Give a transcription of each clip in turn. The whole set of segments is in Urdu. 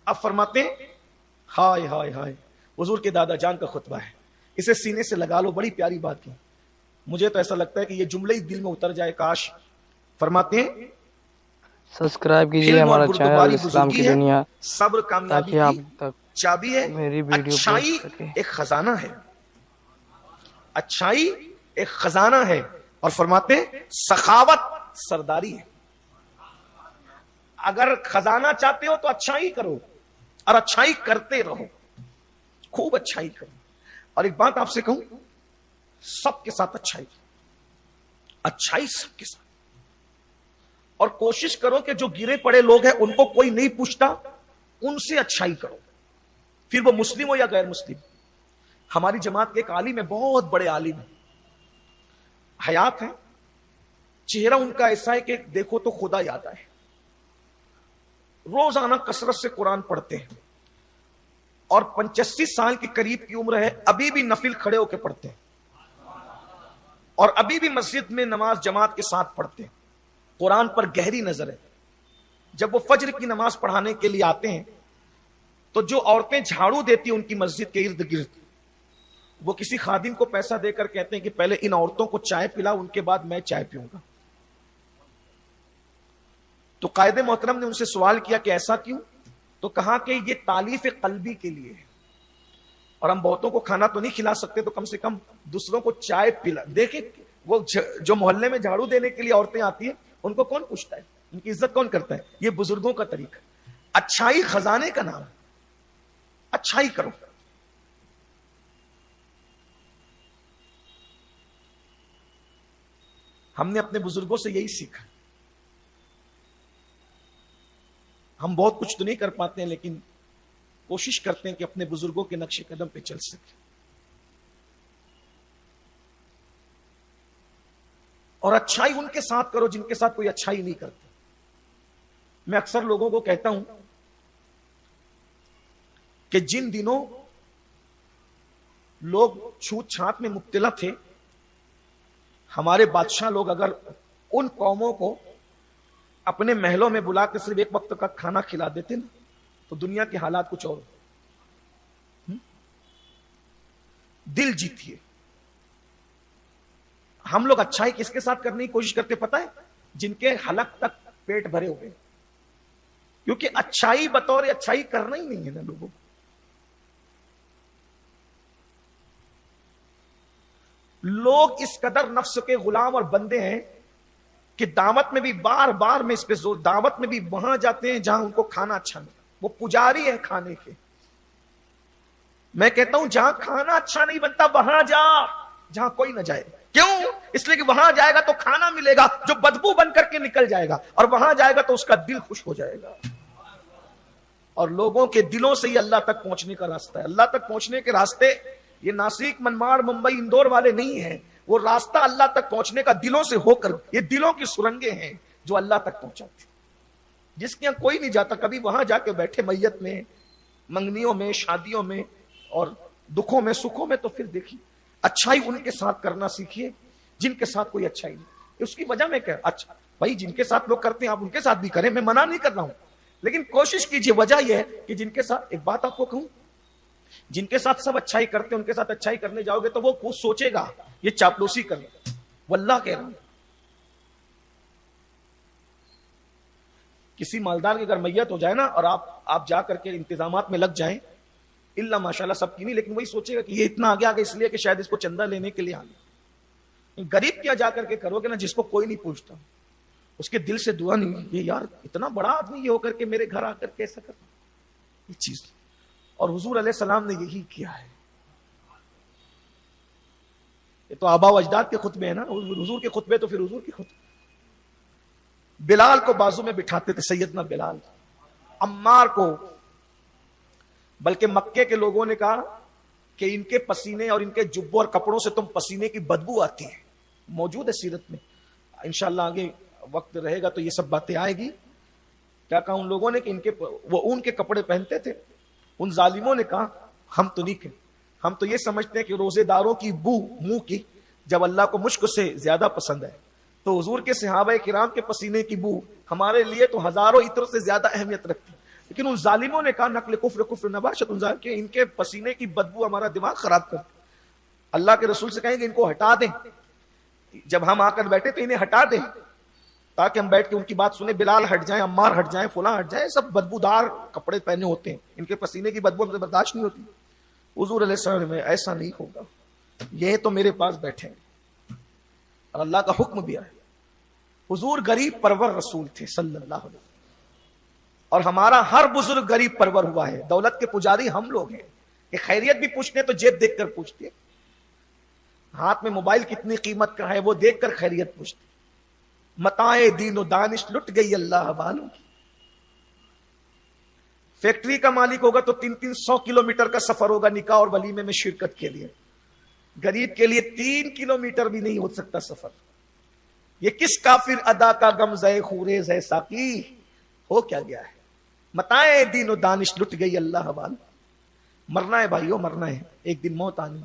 اب فرماتے ہیں ہائے ہائے ہائے، حضور کے دادا جان کا خطبہ ہے، اسے سینے سے لگا لو، بڑی پیاری بات کی. مجھے تو ایسا لگتا ہے کہ یہ جملے ہی دل میں اتر جائے کاش. فرماتے ہیں سبسکرائب کیجیے علم اور ہمارا چینل بردباری اسلام کی بزرگی ہے، دنیا، صبر کامیابی تاکہ آپ کی تک چابی ہے، میری ویڈیو اچھائی پہنچ سکے. ایک خزانہ ہے، اچھائی ایک خزانہ ہے. اور فرماتے ہیں سخاوت سرداری ہے. اگر خزانہ چاہتے ہو تو اچھائی کرو اور اچھائی کرتے رہو، خوب اچھائی کرو. اور ایک بات آپ سے کہوں، سب کے ساتھ اچھائی، اچھائی سب کے ساتھ. اور کوشش کرو کہ جو گرے پڑے لوگ ہیں ان کو کوئی نہیں پوچھتا، ان سے اچھائی کرو، پھر وہ مسلم ہو یا غیر مسلم. ہماری جماعت کے ایک عالم ہے، بہت بڑے عالم ہیں، حیات ہیں، چہرہ ان کا ایسا ہے کہ دیکھو تو خدا یاد آئے. روزانہ کثرت سے قرآن پڑھتے ہیں اور 85 سال کے قریب کی عمر ہے، ابھی بھی نفل کھڑے ہو کے پڑھتے ہیں اور ابھی بھی مسجد میں نماز جماعت کے ساتھ پڑھتے ہیں. قرآن پر گہری نظر ہے. جب وہ فجر کی نماز پڑھانے کے لیے آتے ہیں تو جو عورتیں جھاڑو دیتی ہیں ان کی مسجد کے ارد گرد، وہ کسی خادم کو پیسہ دے کر کہتے ہیں کہ پہلے ان عورتوں کو چائے پلا، ان کے بعد میں چائے پیوں گا. تو قائد محترم نے ان سے سوال کیا کہ ایسا کیوں؟ تو کہا کہ یہ تالیف قلبی کے لیے ہے، اور ہم بہتوں کو کھانا تو نہیں کھلا سکتے، تو کم سے کم دوسروں کو چائے پلا. دیکھیں وہ جو محلے میں جھاڑو دینے کے لیے عورتیں آتی ہیں ان کو کون پوچھتا ہے، ان کی عزت کون کرتا ہے؟ یہ بزرگوں کا طریقہ. اچھائی خزانے کا نام، اچھائی کرو. ہم نے اپنے بزرگوں سے یہی سیکھا. ہم بہت کچھ تو نہیں کر پاتے ہیں لیکن کوشش کرتے ہیں کہ اپنے بزرگوں کے نقش قدم پہ چل سکیں. اور اچھائی ان کے ساتھ کرو جن کے ساتھ کوئی اچھائی نہیں کرتا. میں اکثر لوگوں کو کہتا ہوں کہ جن دنوں لوگ چھوت چھات میں مبتلا تھے، ہمارے بادشاہ لوگ اگر ان قوموں کو اپنے محلوں میں بلا کے صرف ایک وقت کا کھانا کھلا دیتے نا تو دنیا کے حالات کچھ اور. دل جیتیے. ہم لوگ اچھائی کس کے ساتھ کرنے کی کوشش کرتے پتہ ہے؟ جن کے حلق تک پیٹ بھرے ہوئے، کیونکہ اچھائی بطور اچھائی کرنا ہی نہیں ہے نا لوگوں کو. لوگ اس قدر نفس کے غلام اور بندے ہیں کہ دعوت میں بھی بار بار میں اس پہ زور، دعوت میں بھی وہاں جاتے ہیں جہاں ان کو کھانا اچھا نہیں. وہ پجاری ہے کھانے کے. میں کہتا ہوں جہاں کھانا اچھا نہیں بنتا وہاں جا جہاں کوئی نہ جائے. کیوں؟ اس لیے کہ وہاں جائے گا تو کھانا ملے گا جو بدبو بن کر کے نکل جائے گا، اور وہاں جائے گا تو اس کا دل خوش ہو جائے گا. اور لوگوں کے دلوں سے ہی اللہ تک پہنچنے کا راستہ ہے. اللہ تک پہنچنے کے راستے یہ ناسک، منماڑ، ممبئی، اندور والے نہیں ہیں. وہ راستہ اللہ تک پہنچنے کا دلوں سے ہو کر، یہ دلوں کی سرنگیں ہیں جو اللہ تک پہنچاتی. جس کے یہاں کوئی نہیں جاتا، کبھی وہاں جا کے بیٹھے میت میں، منگنیوں میں، شادیوں میں اور دکھوں میں، سکھوں میں، تو پھر دیکھیے اچھائی ان کے ساتھ کرنا سیکھیے جن کے ساتھ کوئی اچھائی نہیں. اس کی وجہ میں کیا، اچھا بھائی جن کے ساتھ لوگ کرتے ہیں آپ ان کے ساتھ بھی کریں، میں منع نہیں کر رہا ہوں، لیکن کوشش کیجیے. وجہ یہ ہے کہ جن کے ساتھ، ایک بات آپ کو کہوں، جن کے ساتھ سب اچھائی کرتے ہیں ان کے ساتھ اچھائی کرنے جاؤ گے تو وہ سوچے گا یہ چاپلوسی کر رہا. واللہ کہہ رہا ہوں، کسی مالدار کی اگر میت ہو جائے نا اور آپ جا کر کے انتظامات میں لگ جائیں، اللہ ماشاءاللہ سب کی نہیں، لیکن وہی سوچے گا کہ یہ اتنا آگے اس لیے کہ شاید اس کو چندہ لینے کے لیے آگے. غریب کیا جا کر کے کرو گے نا جس کو کوئی نہیں پوچھتا، اس کے دل سے دعا نہیں، یہ یار اتنا بڑا آدمی یہ ہو کر کے میرے گھر آ کر کے ایسا کر، یہ چیز. اور حضور علیہ السلام نے یہی کیا ہے. یہ تو آبا و اجداد کے خطبے ہیں نا، حضور کے خطبے تو پھر حضور کے خطبے. بلال کو بازو میں بٹھاتے تھے، سیدنا بلال. عمار کو، بلکہ مکے کے لوگوں نے کہا کہ ان کے پسینے اور ان کے جبوں اور کپڑوں سے تم پسینے کی بدبو آتی ہے. موجود ہے سیرت میں، انشاءاللہ آگے وقت رہے گا تو یہ سب باتیں آئے گی. کیا کہا ان لوگوں نے کہ وہ اون کے کپڑے پہنتے تھے. ان ظالموں نے کہا ہم تو نہیں کہیں، ہم تو یہ سمجھتے ہیں کہ روزے داروں کی بو منہ کی جب اللہ کو مشک سے زیادہ پسند ہے تو حضور کے صحابہ کرام کے پسینے کی بو ہمارے لیے تو ہزاروں عطر سے زیادہ اہمیت رکھتی. لیکن ان ظالموں نے کہا نقل کفر کفر نباشت کہ ان کے پسینے کی بدبو ہمارا دماغ خراب کرتی. اللہ کے رسول سے کہیں گے ان کو ہٹا دیں. جب ہم آ کر بیٹھے تو انہیں ہٹا دیں تاکہ ہم بیٹھ کے ان کی بات سنیں. بلال ہٹ جائیں, عمار ہٹ جائیں, فلاں ہٹ جائیں, سب بدبودار کپڑے پہنے ہوتے ہیں, ان کے پسینے کی بدبو ہم سے برداشت نہیں ہوتی. حضور علیہ السلام میں ایسا نہیں ہوگا, یہ تو میرے پاس بیٹھے ہیں اور اللہ کا حکم بھی ہے. حضور غریب پرور رسول تھے صلی اللہ علیہ وسلم, اور ہمارا ہر بزرگ غریب پرور ہوا ہے. دولت کے پجاری ہم لوگ ہیں کہ خیریت بھی پوچھتے ہیں تو جیب دیکھ کر پوچھتے ہیں, ہاتھ میں موبائل کتنی قیمت کا ہے وہ دیکھ کر خیریت پوچھتے ہیں. متاع دین و دانش لٹ گئی اللہ والوں کی. فیکٹری کا مالک ہوگا تو 300 کلومیٹر کا سفر ہوگا نکاح اور ولیمے میں شرکت کے لیے. غریب کے لیے 3 کلومیٹر بھی نہیں ہو سکتا سفر. یہ کس کافر ادا کا غمزہ خوریز ہے ساقی, ہو کیا گیا ہے. متاع دین و دانش لٹ گئی اللہ والوں. مرنا ہے بھائیو, مرنا ہے, ایک دن موت آنی.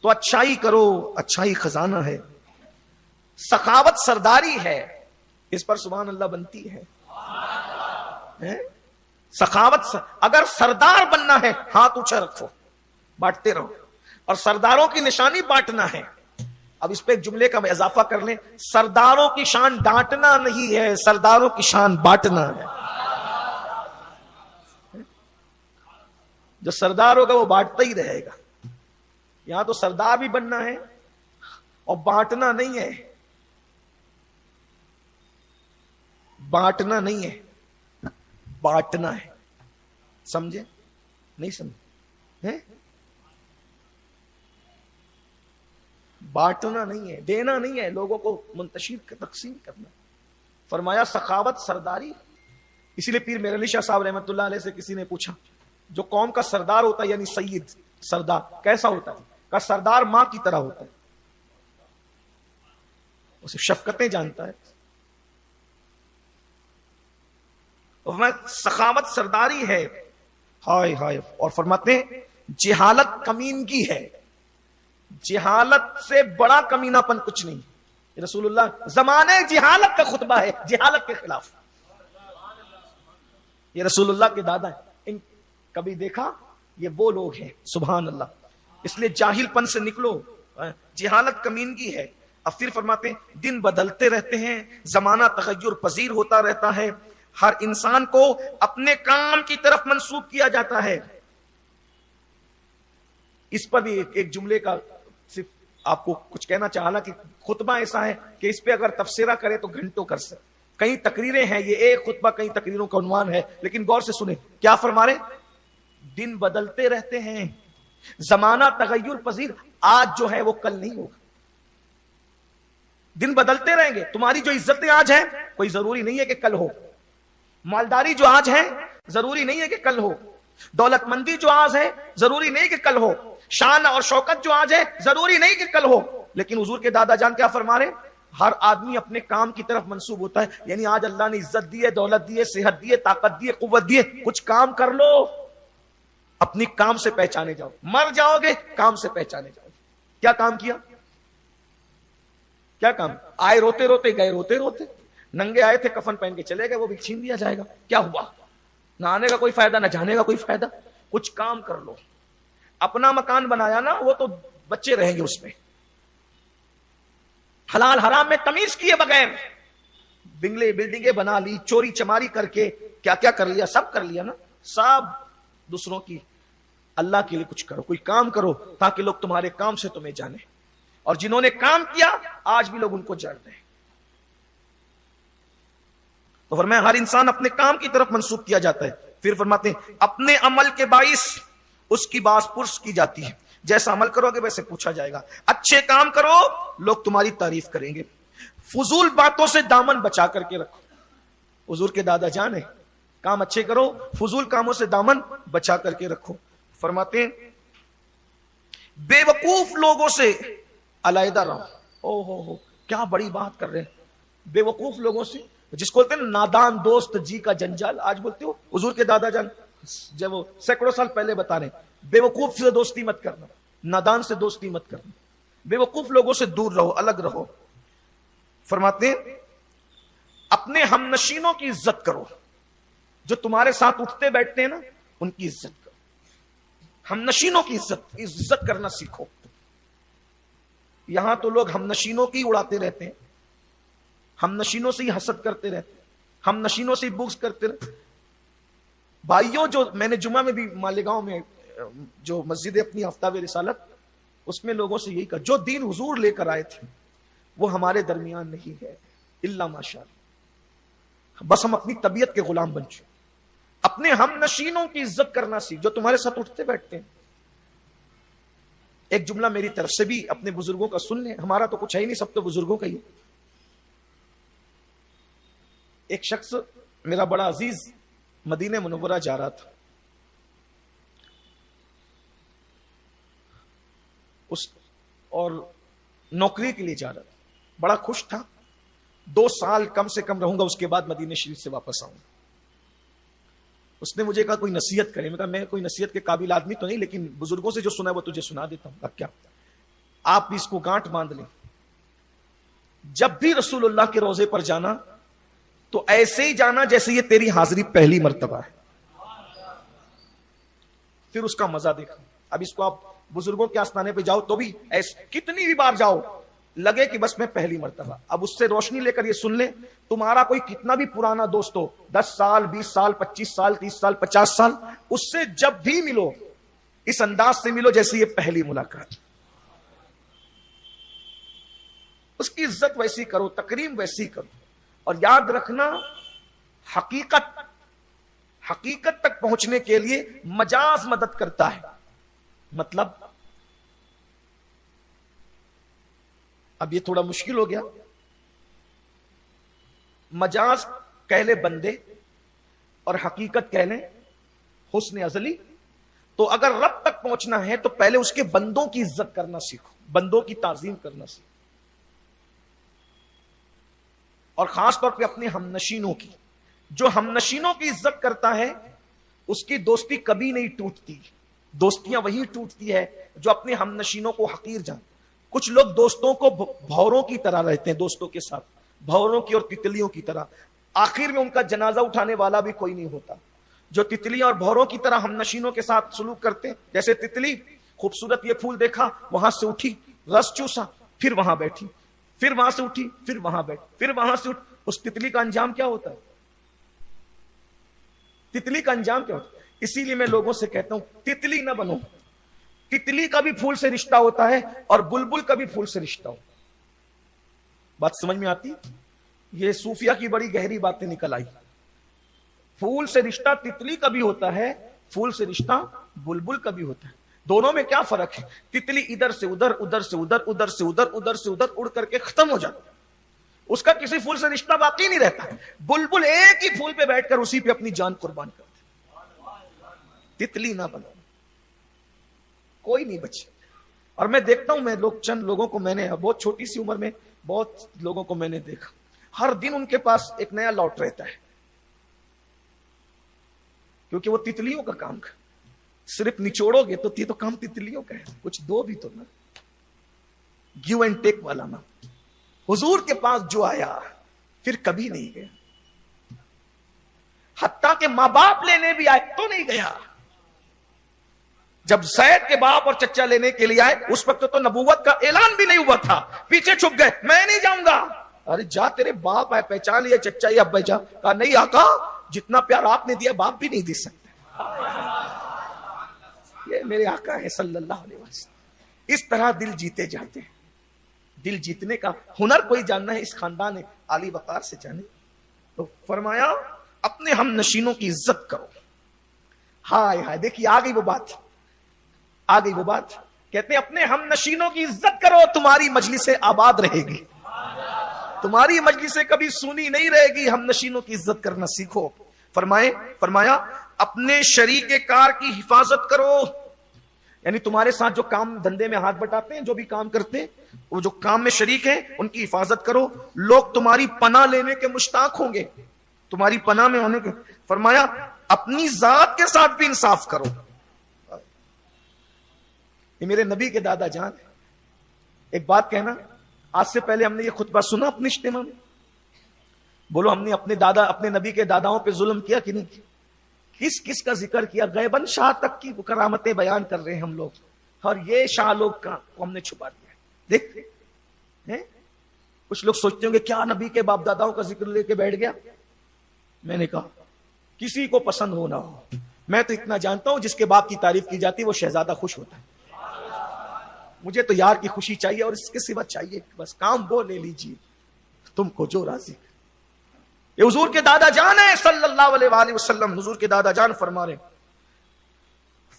تو اچھائی کرو, اچھائی خزانہ ہے. سخاوت سرداری ہے, اس پر سبحان اللہ بنتی ہے. سخاوت اگر سردار بننا ہے ہاتھ اونچا رکھو, بانٹتے رہو. اور سرداروں کی نشانی بانٹنا ہے. اب اس پہ ایک جملے کا اضافہ کر لیں, سرداروں کی شان ڈانٹنا نہیں ہے, سرداروں کی شان بانٹنا ہے. جو سردار ہوگا وہ بانٹتا ہی رہے گا. یہاں تو سردار بھی بننا ہے اور بانٹنا نہیں ہے. بانٹنا نہیں ہے, بانٹنا ہے. سمجھے نہیں سمجھے؟ بانٹنا نہیں ہے, دینا نہیں ہے, لوگوں کو منتشر تقسیم کرنا. فرمایا سخاوت سرداری. اسی لیے پیر میرعلی شاہ صاحب رحمۃ اللہ علیہ سے کسی نے پوچھا جو قوم کا سردار ہوتا ہے یعنی سید سردار کیسا ہوتا ہے؟ کا سردار ماں کی طرح ہوتا ہے, اسے شفقتیں جانتا ہے. سخاوت سرداری ہے. ہائے ہائے. اور فرماتے ہیں جہالت کمینگی ہے. جہالت سے بڑا کمینہ پن کچھ نہیں. رسول اللہ زمانے جہالت کا خطبہ ہے, جہالت کے خلاف. یہ رسول اللہ کے دادا ہیں. ان کبھی دیکھا یہ وہ لوگ ہیں سبحان اللہ. اس لیے جاہل پن سے نکلو, جہالت کمینگی ہے. اب پھر فرماتے ہیں دن بدلتے رہتے ہیں, زمانہ تغیر پذیر ہوتا رہتا ہے, ہر انسان کو اپنے کام کی طرف منسوب کیا جاتا ہے. اس پر بھی ایک جملے کا صرف آپ کو کچھ کہنا چاہنا کہ خطبہ ایسا ہے کہ اس پہ اگر تفسیرہ کرے تو گھنٹوں کر سکتے. کئی تقریریں ہیں, یہ ایک خطبہ کئی تقریروں کا عنوان ہے, لیکن غور سے سنیں کیا فرما رہے. دن بدلتے رہتے ہیں, زمانہ تغیر پذیر, آج جو ہے وہ کل نہیں ہوگا. دن بدلتے رہیں گے. تمہاری جو عزتیں آج ہیں کوئی ضروری نہیں ہے کہ کل ہو. مالداری جو آج ہے ضروری نہیں ہے کہ کل ہو. دولت مندی جو آج ہے ضروری نہیں کہ کل ہو. شان اور شوکت جو آج ہے ضروری نہیں کہ کل ہو. لیکن حضور کے دادا جان کیا فرما رہے, ہر آدمی اپنے کام کی طرف منسوب ہوتا ہے. یعنی آج اللہ نے عزت دی ہے, دولت دی ہے, صحت دی ہے, طاقت دی ہے, قوت دی ہے, کچھ کام کر لو. اپنی کام سے پہچانے جاؤ. مر جاؤ گے کام سے پہچانے جاؤ. کیا کام کیا, کیا کام. آئے روتے روتے, گئے روتے روتے. ننگے آئے تھے کفن پہن کے چلے گئے, وہ بھی چھین دیا جائے گا. کیا ہوا؟ نہ آنے کا کوئی فائدہ, نہ جانے کا کوئی فائدہ. کچھ کام کر لو. اپنا مکان بنایا نا, وہ تو بچے رہیں گے اس میں. حلال حرام میں تمیز کیے بغیر بنگلے بلڈنگیں بنا لی, چوری چماری کر کے کیا کیا کر لیا, سب کر لیا نا. سب دوسروں کی. اللہ کے لیے کچھ کرو, کوئی کام کرو تاکہ لوگ تمہارے کام سے تمہیں جانے. اور جنہوں نے کام کیا آج بھی لوگ ان کو جانتے ہیں. تو فرمایا ہر انسان اپنے کام کی طرف منسوب کیا جاتا ہے. پھر فرماتے ہیں اپنے عمل کے باعث اس کی باز پرس کی جاتی ہے. جیسا عمل کرو گے ویسے پوچھا جائے گا. اچھے کام کرو لوگ تمہاری تعریف کریں گے. فضول باتوں سے دامن بچا کر کے رکھو. حضور کے دادا جان ہے, کام اچھے کرو, فضول کاموں سے دامن بچا کر کے رکھو. فرماتے ہیں بے وقوف لوگوں سے علیحدہ رہو. او ہو کیا بڑی بات کر رہے ہیں. بے وقوف لوگوں سے, جس کو بولتے ہیں نادان دوست جی کا جنجال, آج بولتے ہو. حضور کے دادا جان جب وہ سینکڑوں سال پہلے بتا رہے بے وقوف سے دوستی مت کرنا, نادان سے دوستی مت کرنا, بے وقوف لوگوں سے دور رہو, الگ رہو. فرماتے ہیں اپنے ہم نشینوں کی عزت کرو. جو تمہارے ساتھ اٹھتے بیٹھتے ہیں نا ان کی عزت کرو. ہم نشینوں کی عزت کرنا سیکھو. یہاں تو لوگ ہم نشینوں کی اڑاتے رہتے ہیں, ہم نشینوں سے ہی حسد کرتے رہتے ہیں, ہم نشینوں سے ہی بغض کرتے رہتے. بھائیوں, جو میں نے جمعہ میں بھی مالیگاؤں میں جو مسجد اپنی آفتاب رسالت, اس میں لوگوں سے یہی کہا, جو دین حضور لے کر آئے تھے وہ ہمارے درمیان نہیں ہے الا ماشاءاللہ. بس ہم اپنی طبیعت کے غلام بن چکے. اپنے ہم نشینوں کی عزت کرنا سیکھ جو تمہارے ساتھ اٹھتے بیٹھتے ہیں. ایک جملہ میری طرف سے بھی اپنے بزرگوں کا سن لیں, ہمارا تو کچھ ہے ہی نہیں, سب تو بزرگوں کا ہی ہے. ایک شخص میرا بڑا عزیز مدینہ منورہ جا رہا تھا, اور نوکری کے لیے جا رہا تھا, بڑا خوش تھا. 2 سال کم سے کم رہوں گا, اس کے بعد مدینہ شریف سے واپس آؤں گا. اس نے مجھے کہا کوئی نصیحت کرے. میں کہا میں کوئی نصیحت کے قابل آدمی تو نہیں, لیکن بزرگوں سے جو سنا ہے وہ تجھے سنا دیتا ہوں. اب کیا آپ بھی اس کو گانٹ باندھ لیں, جب بھی رسول اللہ کے روضے پر جانا تو ایسے ہی جانا جیسے یہ تیری حاضری پہلی مرتبہ ہے, پھر اس کا مزہ دیکھا. اب اس کو آپ بزرگوں کے آستانے پہ جاؤ تو بھی ایسے کتنی بھی بار جاؤ لگے کہ بس میں پہلی مرتبہ. اب اس سے روشنی لے کر یہ سن لیں, تمہارا کوئی کتنا بھی پرانا دوست ہو, 10 سال 20 سال 25 سال 30 سال 50 سال, اس سے جب بھی ملو اس انداز سے ملو جیسے یہ پہلی ملاقات. اس کی عزت ویسی کرو, تکریم ویسی کرو. اور یاد رکھنا, حقیقت تک پہنچنے کے لیے مجاز مدد کرتا ہے. مطلب اب یہ تھوڑا مشکل ہو گیا. مجاز کہہ لے بندے اور حقیقت کہہ لیں حسن ازلی. تو اگر رب تک پہنچنا ہے تو پہلے اس کے بندوں کی عزت کرنا سیکھو, بندوں کی تعظیم کرنا سیکھو, اور خاص طور پہ اپنے ہم نشینوں کی. جو ہم نشینوں کی عزت کرتا ہے اس کی دوستی کبھی نہیں ٹوٹتی. دوستیاں وہی ٹوٹتی ہے جو اپنے ہم نشینوں کو حقیر جان. کچھ لوگ دوستوں کو بھوروں کی طرح رہتے ہیں, دوستوں کے ساتھ بھوروں کی اور تتلیوں کی طرح. آخر میں ان کا جنازہ اٹھانے والا بھی کوئی نہیں ہوتا. جو تتلیاں اور بھوروں کی طرح ہم نشینوں کے ساتھ سلوک کرتے ہیں, جیسے تتلی خوبصورت یہ پھول دیکھا, وہاں سے اٹھی, رس چوسا, پھر وہاں بیٹھی, پھر وہاں سے اٹھی, پھر وہاں بیٹھی, پھر وہاں سے اٹھی. اس تتلی کا انجام کیا ہوتا ہے؟ تتلی کا انجام کیا ہوتا ہے؟ اسی لیے میں لوگوں سے کہتا ہوں تتلی نہ بنو. تتلی کا بھی پھول سے رشتہ ہوتا ہے اور بلبل کا بھی پھول سے رشتہ ہوتا ہے. بات سمجھ میں آتی؟ یہ صوفیہ کی بڑی گہری باتیں نکل آئی. پھول سے رشتہ تتلی کا بھی ہوتا ہے, پھول سے رشتہ بلبل کا بھی ہوتا ہے. دونوں میں کیا فرق ہے؟ تتلی ادھر سے ادھر, ادھر سے ادھر, ادھر سے ادھر, ادھر سے ادھر اڑ کر کے ختم ہو جاتا ہے, اس کا کسی پھول سے رشتہ باقی نہیں رہتا ہے. بلبل ایک ہی پھول پہ بیٹھ کر اسی پہ اپنی جان قربان کرتے. تتلی نہ بنو, کوئی نہیں بچے. اور میں دیکھتا ہوں, میں چند لوگوں کو میں نے بہت چھوٹی سی عمر میں بہت لوگوں کو میں نے دیکھا, ہر دن ان کے پاس ایک نیا لوٹ رہتا ہے, کیونکہ وہ تتلیوں کا کام کر. صرف نچوڑو گے تو یہ تو کام تتلیوں کا ہے, کچھ دو بھی تو نا, گیو اینڈ ٹیک والا نا. حضور کے پاس جو آیا پھر کبھی نہیں گیا, حتیٰ کہ ماں باپ لینے بھی آئے تو نہیں گیا. جب زید کے باپ اور چچا لینے کے لیے آئے اس وقت تو نبوت کا اعلان بھی نہیں ہوا تھا, پیچھے چھپ گئے, میں نہیں جاؤں گا. ارے جا, تیرے باپ آئے, پہچان لیا چچا یا ابا جا. کہا نہیں آقا, جتنا پیار آپ نے دیا باپ بھی نہیں دے سکتے. یہ میرے آقا ہے صلی اللہ علیہ وسلم. اس طرح دل جیتے جاتے ہیں. دل جیتنے کا ہنر کوئی جاننا ہے اس خاندان عالی وقار سے جانے. تو فرمایا اپنے ہم نشینوں کی عزت کرو. ہائے ہائے, دیکھیے آ گئی وہ بات, آ گئی وہ بات. کہتے ہیں اپنے ہم نشینوں کی عزت کرو, تمہاری مجلسیں آباد رہے گی, تمہاری مجلسیں کبھی سونی نہیں رہے گی. ہم نشینوں کی عزت کرنا سیکھو. فرمایا اپنے شریک کار کی حفاظت کرو, یعنی تمہارے ساتھ جو کام دھندے میں ہاتھ بٹاتے ہیں, جو بھی کام کرتے ہیں, وہ جو کام میں شریک ہیں ان کی حفاظت کرو. لوگ تمہاری پناہ لینے کے مشتاق ہوں گے, تمہاری پناہ میں ہونے کے. فرمایا اپنی ذات کے ساتھ بھی انصاف کرو. یہ میرے نبی کے دادا جان. ایک بات کہنا, آج سے پہلے ہم نے یہ خطبہ سنا اپنے اجتماع میں, بولو ہم نے اپنے نبی کے داداؤں پہ ظلم کیا کہ نہیں کیا؟ کس کس کا ذکر کیا، غیباً شاہ تک کی کرامتیں بیان کر رہے ہیں ہم لوگ، اور یہ شاہ لوگ کو ہم نے چھپا دیا ہے۔ دیکھ کچھ لوگ سوچتے ہوں گے کیا نبی کے باپ داداؤں کا ذکر لے کے بیٹھ گیا؟ میں نے کہا کسی کو پسند ہو نہ ہو، میں تو اتنا جانتا ہوں جس کے باپ کی تعریف کی جاتی ہے وہ شہزادہ خوش ہوتا ہے۔ مجھے تو یار کی خوشی چاہیے اور اس کے سوا چاہیے بس کام وہ لے لیجیے تم کو جو راضی۔ یہ حضور کے دادا جان ہے صلی اللہ علیہ وآلہ وسلم، حضور کے دادا جان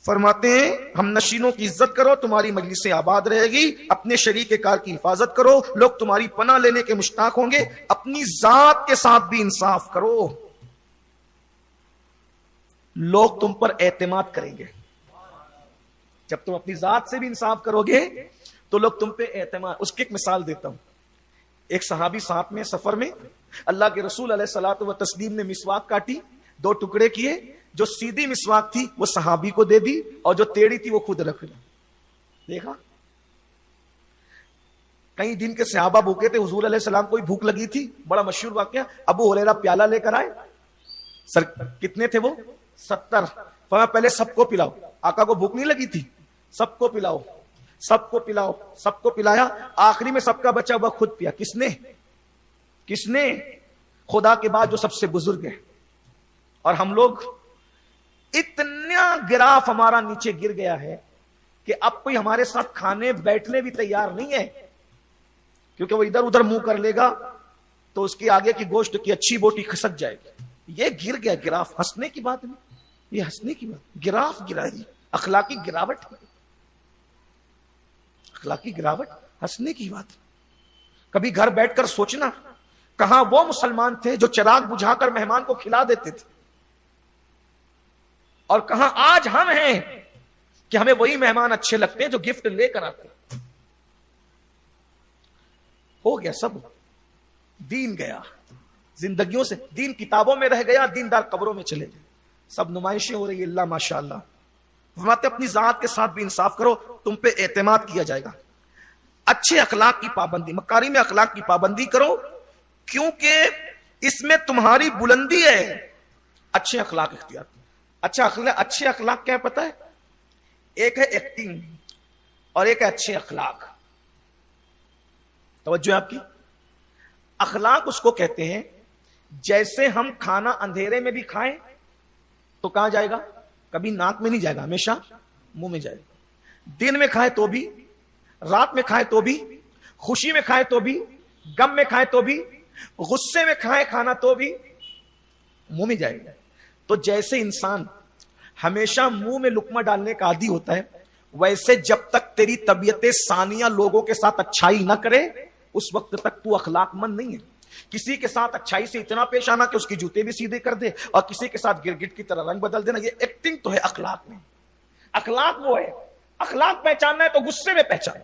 فرماتے ہیں ہم نشینوں کی عزت کرو، تمہاری مجلسیں آباد رہے گی، اپنے شریک کار کی حفاظت کرو، لوگ تمہاری پناہ لینے کے مشتاق ہوں گے، اپنی ذات کے ساتھ بھی انصاف کرو، لوگ تم پر اعتماد کریں گے۔ جب تم اپنی ذات سے بھی انصاف کرو گے تو لوگ تم پہ اعتماد۔ اس کی ایک مثال دیتا ہوں، ایک صحابی ساتھ میں سفر میں اللہ کے رسول علیہ الصلوۃ والتسلیم نے مسواک کاٹی، 2 ٹکڑے کیے، جو سیدھی مسواک تھی وہ صحابی کو دے دی اور جو ٹیڑھی تھی وہ خود رکھ لی۔ دیکھا کئی دن کے صحابہ بھوکے تھے، حضور علیہ السلام کو بھوک لگی تھی، بڑا مشہور واقعہ، ابو ہریرہ پیالہ لے کر آئے، سر کتنے تھے وہ 70، فرمایا پہلے سب کو پلاؤ، آقا کو بھوک نہیں لگی تھی، سب کو پلاؤ، سب کو پلاؤ، سب کو پلایا، آخری میں سب کا بچا ہوا خود پیا۔ کس نے؟ خدا کے بعد جو سب سے بزرگ ہے۔ اور ہم لوگ اتنا گراف ہمارا نیچے گر گیا ہے کہ اب کوئی ہمارے ساتھ کھانے بیٹھنے بھی تیار نہیں ہے، کیونکہ وہ ادھر ادھر منہ کر لے گا تو اس کی آگے کی گوشت کی اچھی بوٹی کھسک جائے گی۔ یہ گر گیا گراف، ہنسنے کی بات نہیں، یہ ہنسنے کی بات، گراف گرا ہے، اخلاقی گراوٹ، اخلاقی گراوٹ ہنسنے کی بات۔ کبھی گھر بیٹھ کر سوچنا کہاں وہ مسلمان تھے جو چراغ بجھا کر مہمان کو کھلا دیتے تھے، اور کہاں آج ہم ہیں کہ ہمیں وہی مہمان اچھے لگتے ہیں جو گفٹ لے کر آتے ہیں۔ ہو گیا سب، دین گیا زندگیوں سے، دین کتابوں میں رہ گیا، دیندار قبروں میں چلے گئے، سب نمائشیں ہو رہی ہیں۔ اللہ ماشاءاللہ فرماتے اپنی ذات کے ساتھ بھی انصاف کرو، تم پہ اعتماد کیا جائے گا۔ اچھے اخلاق کی پابندی، مکارم اخلاق کی پابندی کرو کیونکہ اس میں تمہاری بلندی ہے۔ اچھے اخلاق اختیار کرو۔ اچھے اخلاق کیا ہے پتہ ہے؟ ایک ہے ایکٹنگ اور ایک ہے اچھے اخلاق۔ توجہ آپ کی، اخلاق اس کو کہتے ہیں جیسے ہم کھانا اندھیرے میں بھی کھائیں تو کہاں جائے گا؟ کبھی ناک میں نہیں جائے گا، ہمیشہ منہ میں جائے گا۔ دن میں کھائے تو بھی، رات میں کھائے تو بھی، خوشی میں کھائے تو بھی، غم میں کھائے تو بھی، غصے میں کھائے کھانا تو بھی منہ میں جائے گا۔ تو جیسے انسان ہمیشہ منہ میں لقمہ ڈالنے کا عادی ہوتا ہے، ویسے جب تک تیری طبیعت ثانیہ لوگوں کے ساتھ اچھائی نہ کرے اس وقت تک تو اخلاق مند نہیں ہے۔ کسی کے ساتھ اچھائی سے اتنا پیش آنا کہ اس کی جوتے بھی سیدھے کر دے، اور کسی کے ساتھ گرگٹ کی طرح رنگ بدل دینا، یہ ایکٹنگ تو ہے اخلاق میں۔ اخلاق وہ ہے، اخلاق پہچاننا ہے تو غصے میں پہچانو،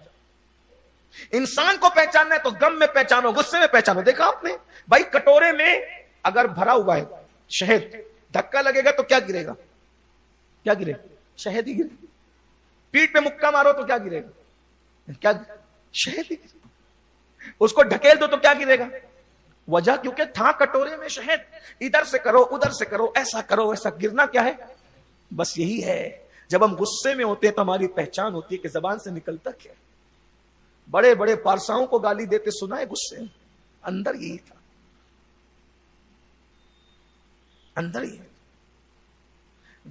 انسان کو پہچاننا ہے تو غم میں پہچانو، غصے میں پہچانو۔ دیکھا آپ نے بھائی، کٹورے میں اگر بھرا ہوا ہے شہد، دھکا لگے گا تو کیا گرے گا؟ کیا گرے گا؟ شہد ہی گرے گا۔ پیٹ پہ مکہ مارو تو کیا گرے گا؟ کیا؟ شہد ہی گرے گا۔ اس کو ڈھکیل دو تو کیا گرے گا؟ وجہ کیونکہ تھا کٹورے میں شہد، ادھر سے کرو ادھر سے کرو، ایسا کرو ایسا، گرنا کیا ہے؟ بس یہی ہے۔ جب ہم غصے میں ہوتے ہیں تو ہماری پہچان ہوتی ہے کہ زبان سے نکلتا کیا۔ بڑے بڑے پارساؤں کو گالی دیتے سنا ہے غصے میں، اندر یہی تھا، اندر ہی ہے۔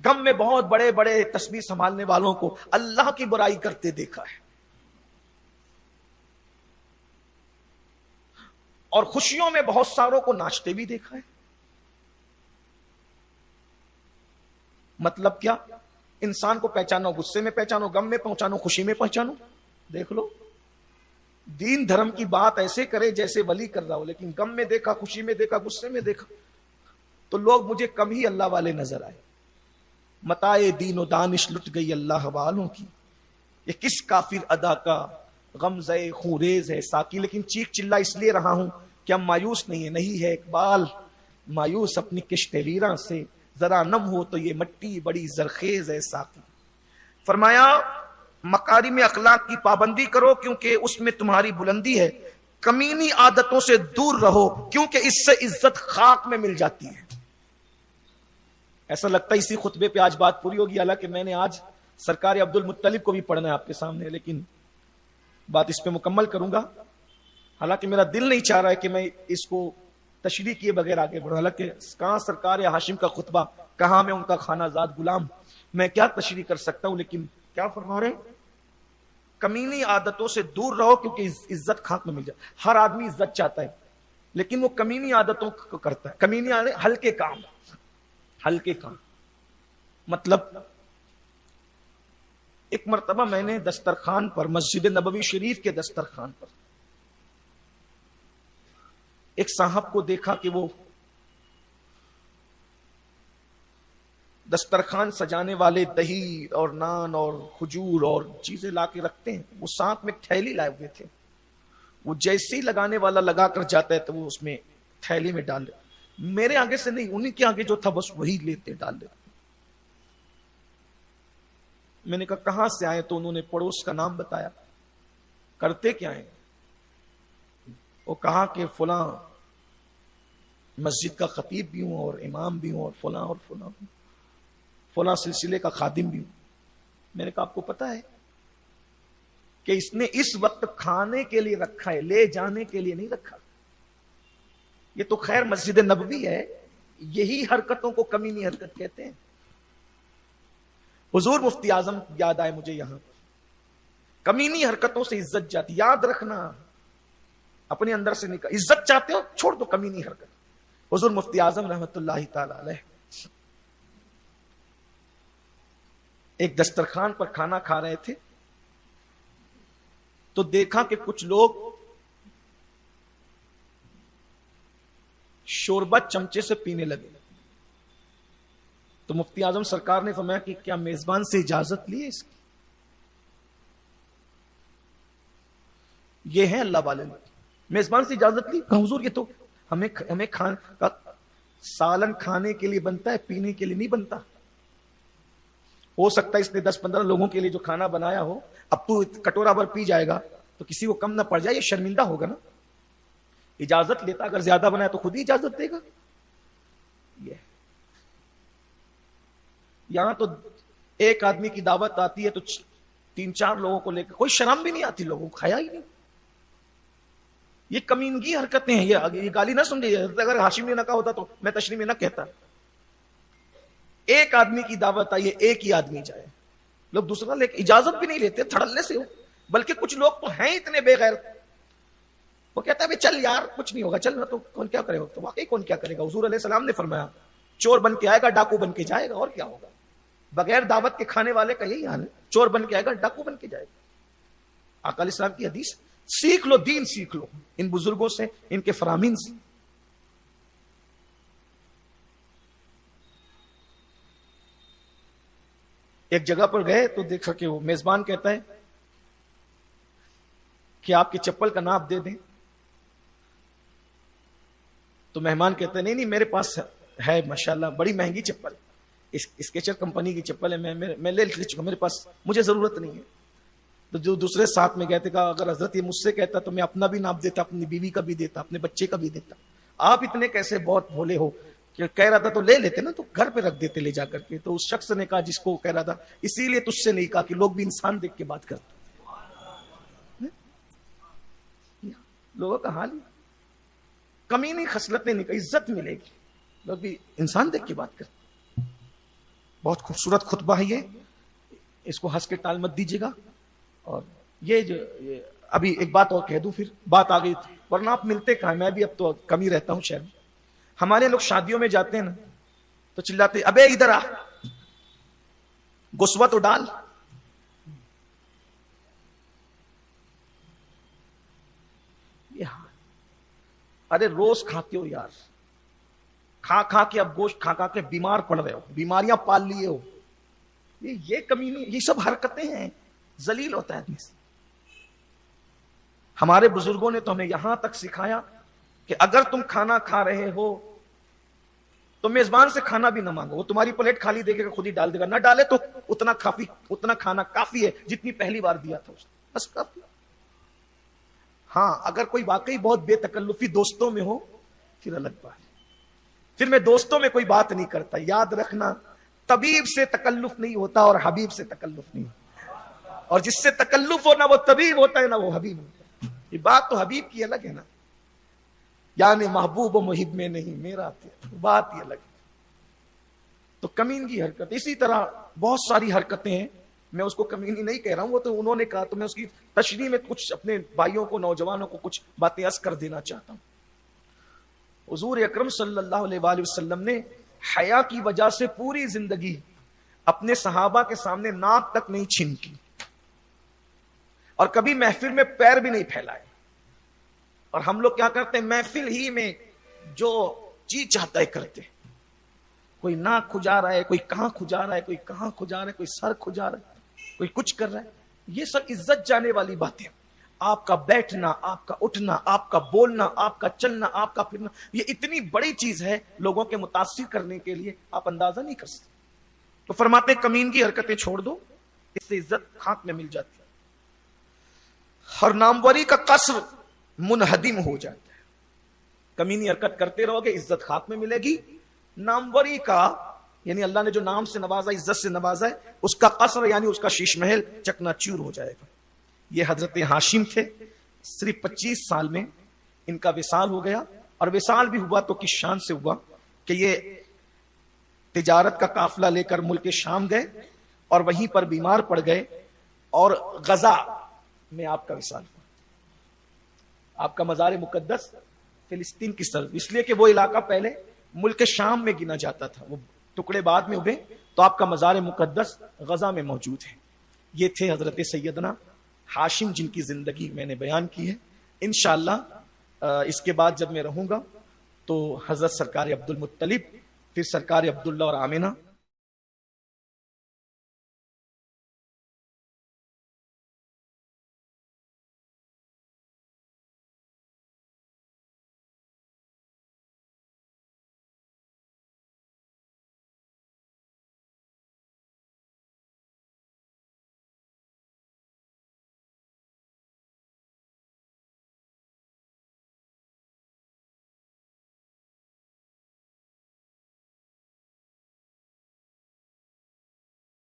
غم میں بہت بڑے بڑے تسبیح سنبھالنے والوں کو اللہ کی برائی کرتے دیکھا ہے، اور خوشیوں میں بہت ساروں کو ناچتے بھی دیکھا ہے۔ مطلب کیا؟ انسان کو پہچانو، غصے میں پہچانو، غم میں پہچانو، خوشی میں پہچانو۔ دیکھ لو، دین دھرم کی بات ایسے کرے جیسے ولی کر رہا ہو، لیکن غم میں دیکھا، خوشی میں دیکھا، غصے میں دیکھا تو لوگ مجھے کم ہی اللہ والے نظر آئے۔ متائے دین و دانش لٹ گئی اللہ والوں کی، یہ کس کافر ادا کا غمزہ خوریز ہے ساقی۔ لیکن چیخ چلا اس لیے رہا ہوں کہ ہم مایوس نہیں ہے اقبال مایوس اپنی کشت ویراں سے، ذرا نم ہو تو یہ مٹی بڑی زرخیز ہے ساقی۔ فرمایا مکارم اخلاق کی پابندی کرو کیونکہ اس میں تمہاری بلندی ہے، کمینی عادتوں سے دور رہو کیونکہ اس سے عزت خاک میں مل جاتی ہے۔ ایسا لگتا ہے اسی خطبے پہ آج بات پوری ہوگی، حالانکہ میں نے آج سرکار عبد المطلب کو بھی پڑھنا ہے آپ کے سامنے، لیکن بات اس پہ مکمل کروں گا۔ حالانکہ میرا دل نہیں چاہ رہا ہے کہ میں اس کو تشریح کیے بغیر آگے بڑھوں، حالانکہ کہاں سرکار ہاشم کا خطبہ، کہاں میں ان کا خانہ زاد غلام، میں کیا تشریح کر سکتا ہوں۔ لیکن کیا فرما رہے ہیں؟ کمینی عادتوں سے دور رہو کیونکہ عزت خاک میں مل جائے۔ ہر آدمی عزت چاہتا ہے لیکن وہ کمینی عادتوں کو کرتا ہے۔ کمینی عادت ہلکے کام، ہلکے کام مطلب ایک مرتبہ میں نے دسترخوان پر، مسجد نبوی شریف کے دسترخوان پر ایک صاحب کو دیکھا کہ وہ دسترخوان سجانے والے دہی اور نان اور کھجور اور چیزیں لا کے رکھتے ہیں، وہ ساتھ میں تھیلی لائے ہوئے تھے، وہ جیسے ہی لگانے والا لگا کر جاتا ہے تو وہ اس میں تھیلی میں ڈال دیتے، میرے آگے سے نہیں، انہی کے آگے جو تھا بس وہی لیتے ڈال دیتے۔ میں نے کہا کہاں سے آئے؟ تو انہوں نے پڑوس کا نام بتایا۔ کرتے کیا ہیں؟ وہ کہا کہ فلاں مسجد کا خطیب بھی ہوں اور امام بھی ہوں اور فلاں اور فلاں فلاں سلسلے کا خادم بھی ہوں۔ میں نے کہا آپ کو پتا ہے کہ اس نے اس وقت کھانے کے لیے رکھا ہے، لے جانے کے لیے نہیں رکھا۔ یہ تو خیر مسجد نبوی ہے، یہی حرکتوں کو کمینی حرکت کہتے ہیں۔ حضور مفتی اعظم یاد آئے مجھے یہاں پر، کمینی حرکتوں سے عزت جاتی، یاد رکھنا اپنے اندر سے نکل، عزت چاہتے ہو چھوڑ دو کمینی حرکت۔ حضور مفتی اعظم رحمت اللہ تعالی علیہ ایک دسترخوان پر کھانا کھا رہے تھے تو دیکھا کہ کچھ لوگ شوربہ چمچے سے پینے لگے، تو مفتی اعظم سرکار نے فرمایا کہ کیا میزبان سے اجازت لی ہے اس کی؟ یہ ہے اللہ والے لوگ، میزبان سے اجازت لی؟ کہا حضور یہ تو ہمیں سالن کھانے کے لیے بنتا ہے، پینے کے لیے نہیں بنتا۔ ہو سکتا ہے اس نے 10-15 لوگوں کے لیے جو کھانا بنایا ہو، اب تو کٹورا بھر پی جائے گا تو کسی کو کم نہ پڑ جائے، یہ شرمندہ ہوگا نا۔ اجازت لیتا، اگر زیادہ بنایا تو خود ہی اجازت دے گا۔ یہ یہاں تو ایک آدمی کی دعوت آتی ہے تو 3-4 لوگوں کو لے کے، کوئی شرم بھی نہیں آتی، لوگوں کو کھایا ہی نہیں۔ یہ کمینگی حرکتیں ہیں، یہ گالی نہ سمجھے، اگر ہاشم نے نہ کہا ہوتا تو میں تشریح میں نہ کہتا۔ ایک آدمی کی دعوت آئی ہے، ایک ہی آدمی جائے، لوگ دوسرا لے کے اجازت بھی نہیں لیتے، تھڑلنے سے ہو۔ بلکہ کچھ لوگ تو ہیں اتنے بے غیر، وہ کہتا ہے چل یار کچھ نہیں ہوگا، چل نہ، تو کون کیا کرے گا؟ تو واقعی کون کیا کرے گا؟ حضور علیہ السلام نے فرمایا چور بن کے آئے گا، ڈاکو بن کے جائے گا، اور کیا ہوگا؟ بغیر دعوت کے کھانے والے کا یہی حال ہے، چور بن کے آئے گا، ڈاکو بن کے جائے گا۔ آقا علیہ السلام کی حدیث، سیکھ لو، دین سیکھ لو ان بزرگوں سے، ان کے فرامین سے۔ ایک جگہ پر گئے تو دیکھا کہ وہ میزبان کہتا ہے کہ آپ کی چپل کا ناپ دے دیں، تو مہمان کہتے ہیں نہیں میرے پاس ہے ماشاءاللہ بڑی مہنگی چپل، اسکیچر کمپنی کی چپل ہے، میں لے چکا، میرے پاس مجھے ضرورت نہیں ہے۔ تو جو دوسرے ساتھ میں کہتے کہا اگر حضرت یہ مجھ سے کہتا تو میں اپنا بھی ناپ دیتا، اپنی بیوی کا بھی دیتا، اپنے بچے کا بھی دیتا۔ آپ اتنے کیسے بہت بھولے ہو کہ کہہ رہا تھا تو لے لیتے نا، تو گھر پہ رکھ دیتے لے جا کر کے۔ تو اس شخص نے کہا جس کو کہہ رہا تھا، اسی لیے تجھ سے نہیں کہا کہ لوگ بھی انسان دیکھ کے بات کرتے، لوگوں کا حال کمینی خصلتیں نکل، عزت ملے گی، لوگ بھی انسان دیکھ کے بات کرتے۔ بہت خوبصورت خطبہ ہے یہ، اس کو ہنس کے ٹال مت دیجیے گا۔ اور یہ جو ابھی ایک بات اور کہہ دوں پھر بات آ گئی تھی، ورنہ آپ ملتے کہاں، میں بھی اب تو کم ہی رہتا ہوں شہر میں۔ ہمارے لوگ شادیوں میں جاتے ہیں نا تو چلاتے ابے ادھر آ، گسوا تو ڈال۔ ارے روز کھاتے ہو یار، کھا کھا کے اب گوشت کھا کھا کے بیمار پڑ رہے ہو، بیماریاں پال لیے ہو، یہ کمینی، یہ سب حرکتیں ہیں، ذلیل ہوتا ہے آدمی سے۔ ہمارے بزرگوں نے تو ہمیں یہاں تک سکھایا کہ اگر تم کھانا کھا رہے ہو تو میزبان سے کھانا بھی نہ مانگو، وہ تمہاری پلیٹ خالی دے گا، خود ہی ڈال دے گا، نہ ڈالے تو اتنا کھانا کافی ہے جتنی پہلی بار دیا تھا اس نے، بس کافی۔ ہاں اگر کوئی واقعی بہت بے تکلفی دوستوں میں ہو پھر الگ بات ہے، پھر میں دوستوں میں کوئی بات نہیں کرتا. یاد رکھنا طبیب سے تکلف نہیں ہوتا اور حبیب سے تکلف نہیں ہوتا, اور جس سے تکلف ہونا وہ طبیب ہوتا ہے نہ وہ حبیب ہوتا ہے. یہ بات تو حبیب کی الگ ہے نا, یعنی محبوب و محب میں نہیں میرا, بات ہی الگ ہے. تو کمینگی حرکت, اسی طرح بہت ساری حرکتیں ہیں, میں اس کو کمینی نہیں کہہ رہا ہوں, وہ تو انہوں نے کہا, تو میں اس کی تشریح میں کچھ اپنے بھائیوں کو, نوجوانوں کو کچھ باتیں عرض کر دینا چاہتا ہوں. حضور اکرم صلی اللہ علیہ وآلہ وسلم نے حیا کی وجہ سے پوری زندگی اپنے صحابہ کے سامنے ناک تک نہیں چھین کی, اور کبھی محفل میں پیر بھی نہیں پھیلائے. اور ہم لوگ کیا کرتے ہیں, محفل ہی میں جو جی چاہتا ہے کرتے, کوئی ناک کھجا رہا ہے, کوئی کہاں کھجا رہا ہے, کوئی کہاں کھجا رہا ہے, کوئی سر کھجا رہا ہے, کوئی کچھ کر رہا ہے. یہ سب عزت جانے والی باتیں. آپ کا بیٹھنا, آپ کا اٹھنا, آپ کا بولنا, آپ کا چلنا, آپ کا پھرنا, یہ اتنی بڑی چیز ہے لوگوں کے متاثر کرنے کے لیے, آپ اندازہ نہیں کر سکتے. تو فرماتے ہیں کمین کی حرکتیں چھوڑ دو, اس سے عزت خاک میں مل جاتی ہے. ہر ناموری کا قصر منہدم ہو جاتا ہے. کمینی حرکت کرتے رہو گے, عزت خاک میں ملے گی. ناموری کا یعنی اللہ نے جو نام سے نوازا, عزت سے نوازا ہے, اس کا قصر یعنی اس کا شیش محل چکنا چور ہو جائے گا. یہ حضرت ہاشم تھے, صرف 25 سال میں ان کا وصال ہو گیا. اور وصال بھی ہوا تو کس شان سے ہوا کہ یہ تجارت کا قافلہ لے کر ملک شام گئے اور وہیں پر بیمار پڑ گئے, اور غزہ میں آپ کا وصال ہوا. آپ کا مزار مقدس فلسطین کی سرزمین, اس لیے کہ وہ علاقہ پہلے ملک شام میں گنا جاتا تھا, وہ ٹکڑے بعد میں ہوئے, تو آپ کا مزار مقدس غزہ میں موجود ہے. یہ تھے حضرت سیدنا ہاشم جن کی زندگی میں نے بیان کی ہے. انشاءاللہ اس کے بعد جب میں رہوں گا تو حضرت سرکار عبد المطلب, پھر سرکار عبداللہ اور آمنہ,